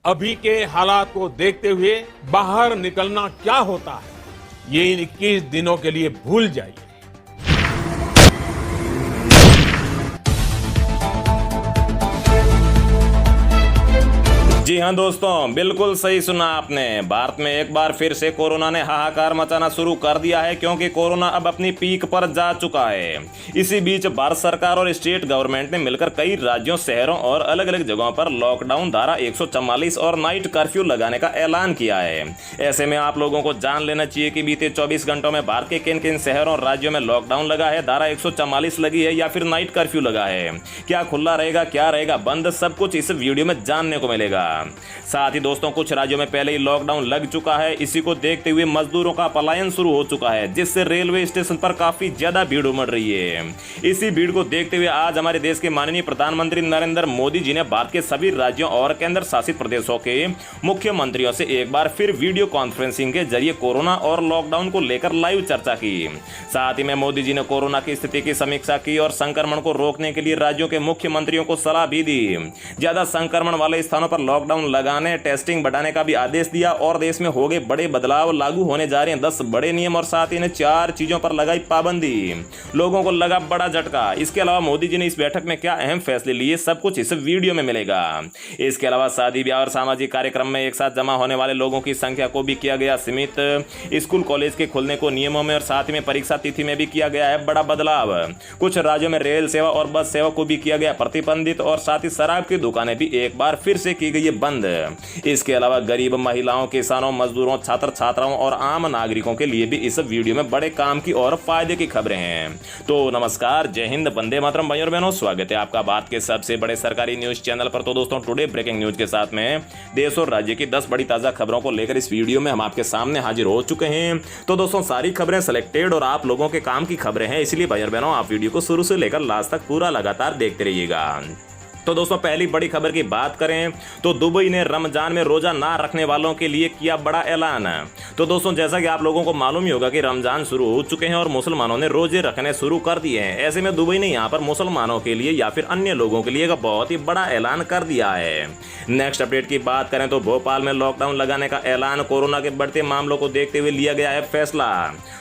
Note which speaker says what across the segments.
Speaker 1: अभी के हालात को देखते हुए बाहर निकलना क्या होता है, ये इन 21 दिनों के लिए भूल जाइए।
Speaker 2: जी हाँ दोस्तों, बिल्कुल सही सुना आपने। भारत में एक बार फिर से कोरोना ने हाहाकार मचाना शुरू कर दिया है, क्योंकि कोरोना अब अपनी पीक पर जा चुका है। इसी बीच भारत सरकार और स्टेट गवर्नमेंट ने मिलकर कई राज्यों, शहरों और अलग अलग जगहों पर लॉकडाउन, धारा 144 और नाइट कर्फ्यू लगाने का ऐलान किया है। ऐसे में आप लोगों को जान लेना चाहिए कि बीते 24 घंटों में भारत के किन किन शहरों और राज्यों में लॉकडाउन लगा है, धारा 144 लगी है या फिर नाइट कर्फ्यू लगा है, क्या खुला रहेगा, क्या रहेगा बंद, सब कुछ इस वीडियो में जानने को मिलेगा। साथ ही दोस्तों, कुछ राज्यों में पहले ही लॉकडाउन लग चुका है। इसी को देखते हुए मजदूरों का पलायन शुरू हो चुका है, जिससे रेलवे स्टेशन पर काफी ज्यादा भीड़ उमड़ रही है। इसी भीड़ को देखते हुए आज हमारे देश के माननीय प्रधानमंत्री नरेंद्र मोदी जी ने भारत के सभी राज्यों और केंद्र शासित प्रदेशों के मुख्यमंत्रियों से एक बार फिर वीडियो कॉन्फ्रेंसिंग के जरिए कोरोना और लॉकडाउन को लेकर लाइव चर्चा की। साथ ही में मोदी जी ने कोरोना की स्थिति की समीक्षा की और संक्रमण को रोकने के लिए राज्यों के मुख्यमंत्रियों को सलाह भी दी। ज्यादा संक्रमण वाले स्थानों पर लॉकडाउन लगाने, टेस्टिंग बढ़ाने का भी आदेश दिया और देश में हो गए बड़े बदलाव, लागू होने जा रहे हैं 10 बड़े नियम और साथ ही ने 4 चीजों पर लगाई पाबंदी। लोगों को लगा बड़ा झटका। इसके अलावा मोदी जी ने इस बैठक में क्या अहम फैसले लिए, सब कुछ इस वीडियो में मिलेगा। इसके अलावा शादी ब्याह और सामाजिक कार्यक्रम में एक साथ जमा होने वाले लोगों की संख्या को भी किया गया सीमित। स्कूल कॉलेज के खुलने को नियमों में और साथ ही में परीक्षा तिथि में भी किया गया है बड़ा बदलाव। कुछ राज्यों में रेल सेवा और बस सेवा को भी किया गया प्रतिबंधित और साथ ही शराब की दुकानें भी एक बार फिर से की गई है बंद। इसके अलावा गरीब महिलाओं, किसानों, मजदूरों, छात्र छात्राओं और आम नागरिकों के लिए भी इस वीडियो में बड़े काम की और फायदे की खबरें हैं। तो नमस्कार, जय हिंद, वंदे मातरम भाइयों और बहनों, स्वागत है आपका भारत के सबसे बड़े सरकारी न्यूज चैनल पर। तो दोस्तों, टुडे ब्रेकिंग न्यूज के साथ में देश और राज्य की 10 बड़ी ताजा खबरों को लेकर इस वीडियो में हम आपके सामने हाजिर हो चुके हैं। तो दोस्तों, सारी खबरें सिलेक्टेड और आप लोगों के काम की खबरें हैं, इसलिए भाइयों और बहनों, आप वीडियो को शुरू से लेकर लास्ट तक पूरा लगातार देखते रहिएगा। तो दोस्तों, पहली बड़ी खबर की बात करें तो दुबई ने रमजान में रोजा ना रखने वालों के लिए किया बड़ा ऐलान। तो दोस्तों, जैसा कि आप लोगों को मालूम ही होगा कि रमजान शुरू हो चुके हैं और मुसलमानों ने रोजे रखने शुरू कर दिए हैं। ऐसे में दुबई ने यहां पर मुसलमानों के लिए या फिर अन्य लोगों के लिए एक बहुत ही बड़ा ऐलान कर दिया है। नेक्स्ट अपडेट की बात करें तो भोपाल में लॉकडाउन लगाने का ऐलान, कोरोना के बढ़ते मामलों को देखते हुए लिया गया है फैसला।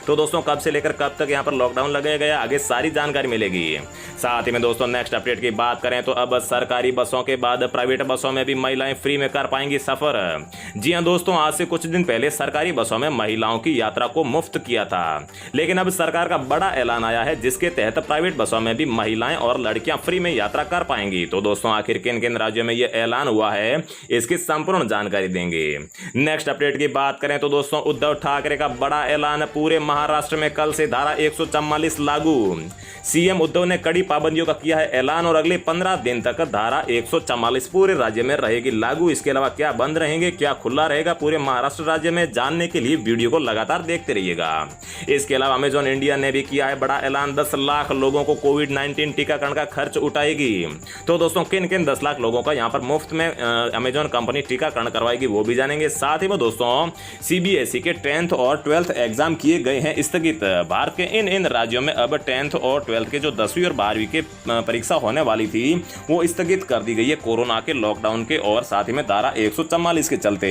Speaker 2: तो दोस्तों, कब से लेकर कब तक यहाँ पर लॉकडाउन लगाया गया, आगे सारी जानकारी मिलेगी। साथ ही में दोस्तों, नेक्स्ट अपडेट की बात करें तो अब सरकारी बसों के बाद प्राइवेट बसों में भी महिलाएं फ्री में कर पाएंगी सफर। जी हां दोस्तों, आज से कुछ दिन पहले सरकारी बसों में महिलाओं की यात्रा को मुफ्त किया था, लेकिन अब सरकार का बड़ा ऐलान आया है जिसके तहत प्राइवेट बसों में भी महिलाएं और लड़कियां फ्री में यात्रा कर पाएंगी। तो दोस्तों, आखिर किन किन राज्यों में यह ऐलान हुआ है, इसकी संपूर्ण जानकारी देंगे। नेक्स्ट अपडेट की बात करें तो दोस्तों, उद्धव ठाकरे का बड़ा ऐलान, पूरे महाराष्ट्र में कल से धारा 144 लागू। सीएम उद्धव ने कड़ी पाबंदियों का किया है ऐलान और अगले 15 दिन तक धारा 144 पूरे राज्य में रहेगी लागू। इसके अलावा क्या बंद रहेंगे, क्या खुला रहेगा पूरे महाराष्ट्र राज्य में, जानने के लिए वीडियो को लगातार देखते रहिएगा। इसके अलावा अमेजॉन इंडिया ने भी किया है बड़ा ऐलान, 10 लाख लोगों को कोविड-19 टीकाकरण का खर्च उठाएगी। तो दोस्तों, किन किन 10 लाख लोगों का यहाँ पर मुफ्त में अमेजॉन कंपनी टीकाकरण करवाएगी वो भी जानेंगे। साथ ही में दोस्तों, सीबीएसई के 10th और 12th एग्जाम किए गए हैं स्थगित। भारत के इन राज्यों में अब 10th और 12th के जो 10वीं और 12वीं के परीक्षा होने वाली थी वो स्थगित कर दी गई है कोरोना के लॉकडाउन के और साथ ही में धारा 144 के चलते।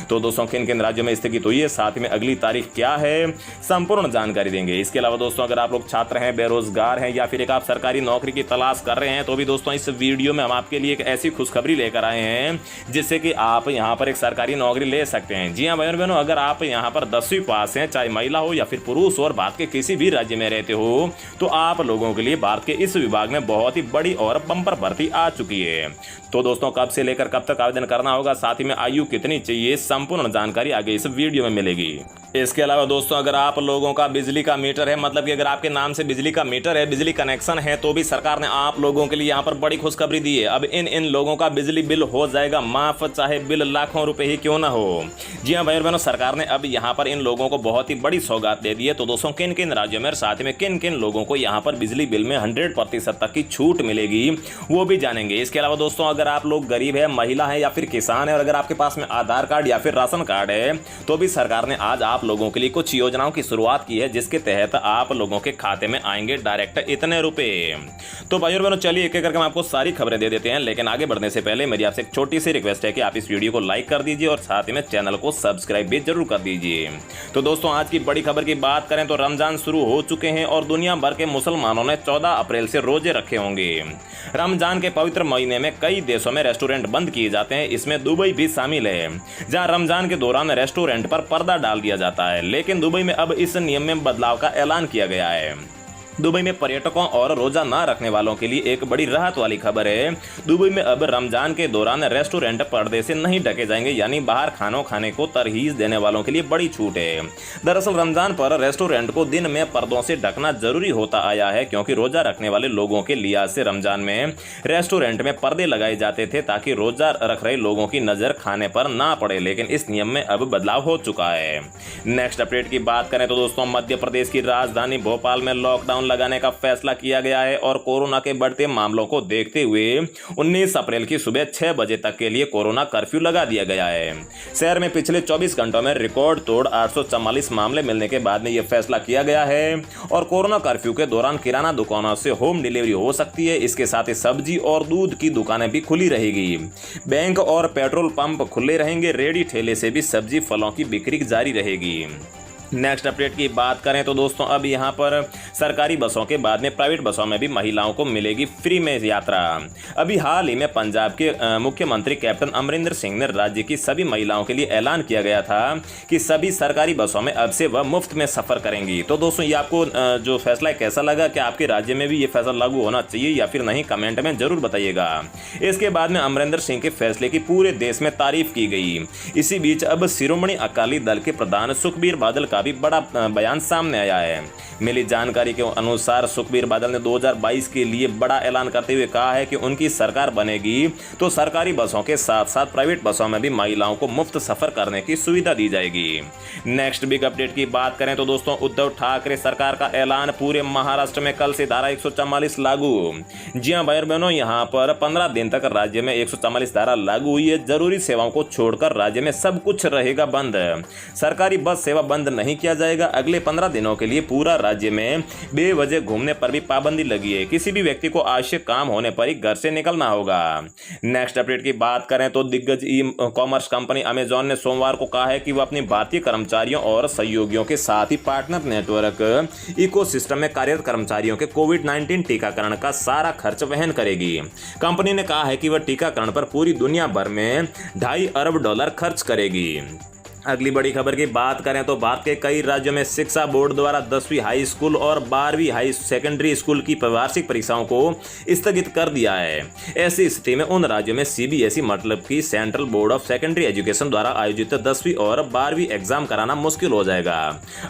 Speaker 2: तो दोस्तों, किन किन राज्यों में स्थगित हुई है, साथ ही में अगली तारीख क्या है, संपूर्ण जानकारी देंगे। इसके अलावा दोस्तों, अगर आप लोग छात्र हैं, बेरोजगार हैं या फिर एक आप सरकारी नौकरी की तलाश कर रहे हैं तो भी दोस्तों, इस वीडियो में हम आपके लिए एक ऐसी खुशखबरी लेकर आए हैं जिससे कि आप यहां पर एक सरकारी नौकरी ले सकते हैं। जी हां भाइयों बहनों, अगर आप यहां पर 10वीं पास हैं, चाहे महिला हो या फिर पुरुष और भारत के किसी भी राज्य में रहते हो, तो आप लोगों के लिए भारत के इस विभाग में बहुत ही बड़ी और बम्पर भर्ती आ चुकी है। तो दोस्तों, कब से लेकर कब तक आवेदन करना होगा, साथ ही में आयु कितनी चाहिए, संपूर्ण जानकारी आगे इस वीडियो में मिलेगी। इसके अलावा दोस्तों, अगर आप लोगों का बिजली का मीटर है, मतलब कि अगर आपके नाम से बिजली का मीटर है, बिजली कनेक्शन है, तो भी सरकार ने आप लोगों के लिए यहाँ पर बड़ी खुशखबरी दी है। अब इन लोगों का बिजली बिल हो जाएगा माफ, चाहे बिल लाखों रुपए ही क्यों ना हो। जी हाँ भाइयों बहनों, सरकार ने अब यहाँ पर इन लोगों को बहुत ही बड़ी सौगात दे दी है। तो दोस्तों, किन किन राज्यों में और साथ में किन किन लोगों को यहाँ पर बिजली बिल में 100% तक की छूट मिलेगी वो भी जानने जानेंगे। इसके अलावा दोस्तों अगर आप लोग गरीब है, महिला है या फिर किसान है और अगर आपके पास में आधार कार्ड या फिर राशन कार्ड है तो भी सरकार ने आज आप लोगों के लिए कुछ योजनाओं की शुरुआत की है जिसके तहत आप लोगों के खाते में आएंगे डायरेक्ट इतने रुपए। तो भाइयों बहनों चलिए एक एक करके हम आपको सारी खबरें दे देते हैं, लेकिन आगे बढ़ने से पहले मेरी आपसे एक छोटी सी रिक्वेस्ट है कि आप इस वीडियो को लाइक कर दीजिए और साथ ही में चैनल को सब्सक्राइब भी जरूर कर दीजिए। तो दोस्तों आज की बड़ी खबर की बात करें तो रमजान शुरू हो चुके हैं और दुनिया भर के मुसलमानों ने 14 अप्रैल से रोजे रखे होंगे। रमजान के पवित्र महीने में कई देशों में रेस्टोरेंट बंद किए जाते हैं, इसमें दुबई भी शामिल है जहां रमजान के दौरान रेस्टोरेंट पर पर्दा डाल दिया जाता है। लेकिन दुबई में अब इस नियम में बदलाव का ऐलान किया गया है। दुबई में पर्यटकों और रोजा ना रखने वालों के लिए एक बड़ी राहत वाली खबर है। दुबई में अब रमजान के दौरान रेस्टोरेंट पर्दे से नहीं ढके जाएंगे, यानी बाहर खानों खाने को तरहीज देने वालों के लिए बड़ी छूट है। दरअसल रमजान पर रेस्टोरेंट को दिन में पर्दों से ढकना जरूरी होता आया है क्योंकि रोजा रखने वाले लोगों के लिहाज से रमजान में रेस्टोरेंट में पर्दे लगाए जाते थे ताकि रोजा रख रहे लोगों की नजर खाने पर ना पड़े, लेकिन इस नियम में अब बदलाव हो चुका है। नेक्स्ट अपडेट की बात करें तो दोस्तों मध्य प्रदेश की राजधानी भोपाल में लॉकडाउन लगाने का फैसला किया गया है और कोरोना के बढ़ते मामलों को देखते हुए 19 अप्रैल की सुबह 6 बजे तक के लिए कोरोना कर्फ्यू लगा दिया गया है। शहर में पिछले 24 घंटों में रिकॉर्ड तोड़ 844 मामले मिलने के बाद में यह फैसला किया गया है और कोरोना कर्फ्यू के दौरान किराना दुकानों से होम डिलीवरी हो सकती है। इसके साथ ही सब्जी और दूध की दुकानें भी खुली रहेगी। बैंक और पेट्रोल पंप खुले रहेंगे। रेडी ठेले से भी सब्जी फलों की बिक्री जारी रहेगी। नेक्स्ट अपडेट की बात करें तो दोस्तों अब यहां पर सरकारी बसों के बाद में प्राइवेट बसों में भी महिलाओं को मिलेगी फ्री में यात्रा। अभी हाल ही में पंजाब के मुख्यमंत्री कैप्टन अमरिंदर सिंह ने राज्य की सभी महिलाओं के लिए ऐलान किया गया था कि सभी सरकारी बसों में अब से वह मुफ्त में सफर करेंगी। तो दोस्तों ये आपको जो फैसला है कैसा लगा, क्या आपके राज्य में भी ये फैसला लागू होना चाहिए या फिर नहीं, कमेंट में जरूर बताइएगा। इसके बाद में अमरिंदर सिंह के फैसले की पूरे देश में तारीफ की गई। इसी बीच अब शिरोमणि अकाली दल के प्रधान सुखबीर बादल का भी बड़ा बयान सामने आया है। मिली जानकारी के अनुसार सुखबीर बादल ने 2022 के लिए बड़ा ऐलान करते हुए कहा है कि उनकी सरकार बनेगी तो सरकारी बसों के साथ साथ प्राइवेट बसों में भी महिलाओं को मुफ्त सफर करने की सुविधा दी जाएगी। नेक्स्ट बिग अपडेट की बात करें तो दोस्तों उद्धव ठाकरे सरकार का ऐलान, पूरे महाराष्ट्र में कल से धारा 144 लागू। जी हां भाई बहनों, यहां पर 15 दिन तक राज्य में 144 धारा लागू हुई है। जरूरी सेवाओं को छोड़कर राज्य में सब कुछ रहेगा बंद। सरकारी बस सेवा बंद नहीं किया जाएगा। अगले 15 दिनों के लिए पूरा राज्य में बेवजह घूमने पर भी पाबंदी लगी है। किसी भी व्यक्ति को आवश्यक काम होने पर ही घर से निकलना होगा। नेक्स्ट अपडेट की बात करें तो दिग्गज ई कॉमर्स कंपनी अमेजॉन ने सोमवार को कहा है कि वह अपने भारतीय कर्मचारियों और सहयोगियों के साथ ही पार्टनर नेटवर्क इकोसिस्टम में कार्यरत कर्मचारियों के कोविड-19 टीकाकरण का सारा खर्च वहन करेगी। कंपनी ने कहा है कि वह टीकाकरण पर पूरी दुनिया भर में $2.5 अरब खर्च करेगी। अगली बड़ी खबर की बात करें तो भारत के कई राज्यों में शिक्षा बोर्ड द्वारा 10वीं हाई स्कूल और 12वीं हाई सेकेंडरी स्कूल की वार्षिक परीक्षाओं को स्थगित कर दिया है। ऐसी स्थिति में उन राज्यों में सीबीएसई मतलब कि central board of secondary education द्वारा आयोजित 10वीं और 12वीं एग्जाम कराना मुश्किल हो जाएगा।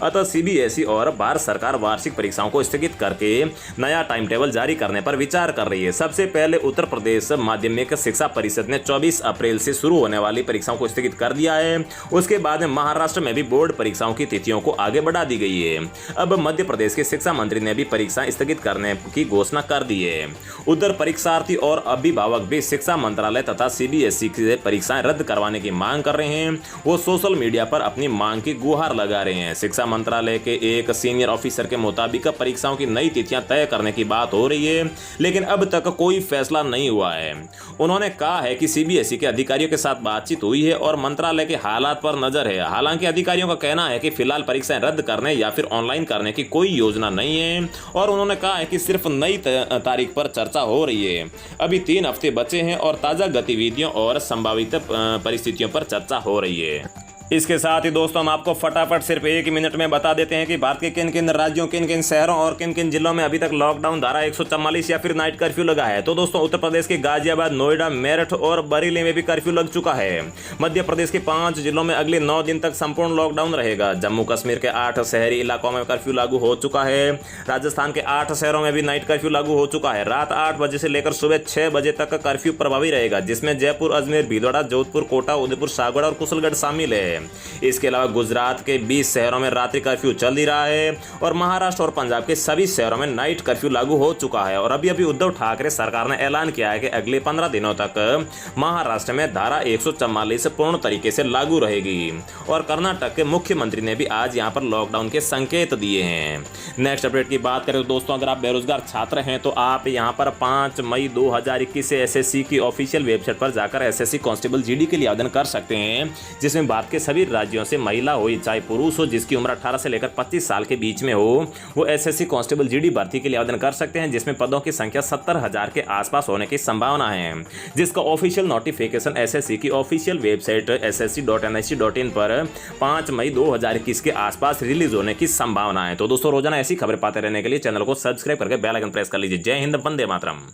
Speaker 2: अतः सीबीएसई और भारत सरकार वार्षिक परीक्षाओं को स्थगित करके नया टाइम टेबल जारी करने पर विचार कर रही है। सबसे पहले उत्तर प्रदेश माध्यमिक शिक्षा परिषद ने 24 अप्रैल से शुरू होने वाली परीक्षाओं को स्थगित कर दिया है। उसके बाद में महाराष्ट्र में भी बोर्ड परीक्षाओं की तिथियों को आगे बढ़ा दी गई है। अब मध्य प्रदेश के शिक्षा मंत्री ने भी परीक्षाएं स्थगित करने की घोषणा कर दी है। उधर परीक्षार्थी और अभिभावक भी शिक्षा मंत्रालय तथा सीबीएसई से परीक्षाएं रद्द करवाने की मांग कर रहे हैं। वो सोशल मीडिया पर अपनी मांग की गुहार लगा रहे हैं। शिक्षा मंत्रालय के एक सीनियर ऑफिसर के मुताबिक परीक्षाओं की नई तिथियां तय करने की बात हो रही है, लेकिन अब तक कोई फैसला नहीं हुआ है। उन्होंने कहा है कि सीबीएसई के अधिकारियों के साथ बातचीत हुई है और मंत्रालय के हालात पर नजर है। हालांकि अधिकारियों का कहना है कि फिलहाल परीक्षाएं रद्द करने या फिर ऑनलाइन करने की कोई योजना नहीं है और उन्होंने कहा है कि सिर्फ नई तारीख पर चर्चा हो रही है। अभी 3 हफ्ते बचे हैं और ताजा गतिविधियों और संभावित परिस्थितियों पर चर्चा हो रही है। इसके साथ ही दोस्तों हम आपको फटाफट सिर्फ 1 मिनट में बता देते हैं कि भारत के किन किन राज्यों, किन किन शहरों और किन किन जिलों में अभी तक लॉकडाउन धारा 144 या फिर नाइट कर्फ्यू लगा है। तो दोस्तों उत्तर प्रदेश के गाजियाबाद, नोएडा, मेरठ और बरेली में भी कर्फ्यू लग चुका है। मध्य प्रदेश के 5 जिलों में अगले 9 दिन तक संपूर्ण लॉकडाउन रहेगा। जम्मू कश्मीर के 8 शहरी इलाकों में कर्फ्यू लागू हो चुका है। राजस्थान के 8 शहरों में भी नाइट कर्फ्यू लागू हो चुका है। रात 8 बजे से लेकर सुबह 6 बजे तक कर्फ्यू प्रभावी रहेगा, जिसमें जयपुर, अजमेर, भीलवाड़ा, जोधपुर, कोटा, उदयपुर, सागौड़ा और कुशलगढ़ शामिल है। इसके अलावा गुजरात के 20 शहरों में रात्रि कर्फ्यू चल ही रहा है और महाराष्ट्र और पंजाब के सभी शहरों में नाइट कर्फ्यू लागू हो चुका है। और अभी उद्धव ठाकरे सरकार ने ऐलान किया है कि अगले 15 दिनों तक महाराष्ट्र में धारा 144 पूर्ण तरीके से लागू रहेगी और कर्नाटक के मुख्यमंत्री ने भी आज यहां पर लॉकडाउन के संकेत दिए हैं। नेक्स्ट अपडेट की बात करें तो दोस्तों, अगर आप बेरोजगार छात्र हैं तो आप यहां पर 5 मई 2021 से एसएससी की ऑफिशियल वेबसाइट पर जाकर एसएससी कांस्टेबल जीडी के लिए आवेदन कर सकते हैं, जिसमें भारत के सभी राज्यों से महिला हो चाहे पुरुष हो जिसकी उम्र 18 से लेकर 25 साल के बीच में हो, वो एसएससी कांस्टेबल जीडी भर्ती के लिए आवेदन कर सकते हैं, जिसमें पदों की संख्या 70,000 के आसपास होने की संभावना है, जिसका ऑफिशियल नोटिफिकेशन एसएससी की ऑफिशियल वेबसाइट ssc.nic.in पर 5 मई 2021 के आसपास रिलीज होने की संभावना है। तो दोस्तों, रोजाना ऐसी खबरें पाते रहने के लिए चैनल को सब्सक्राइब करके बेल आइकन प्रेस कर लीजिए। जय हिंद, वंदे मातरम।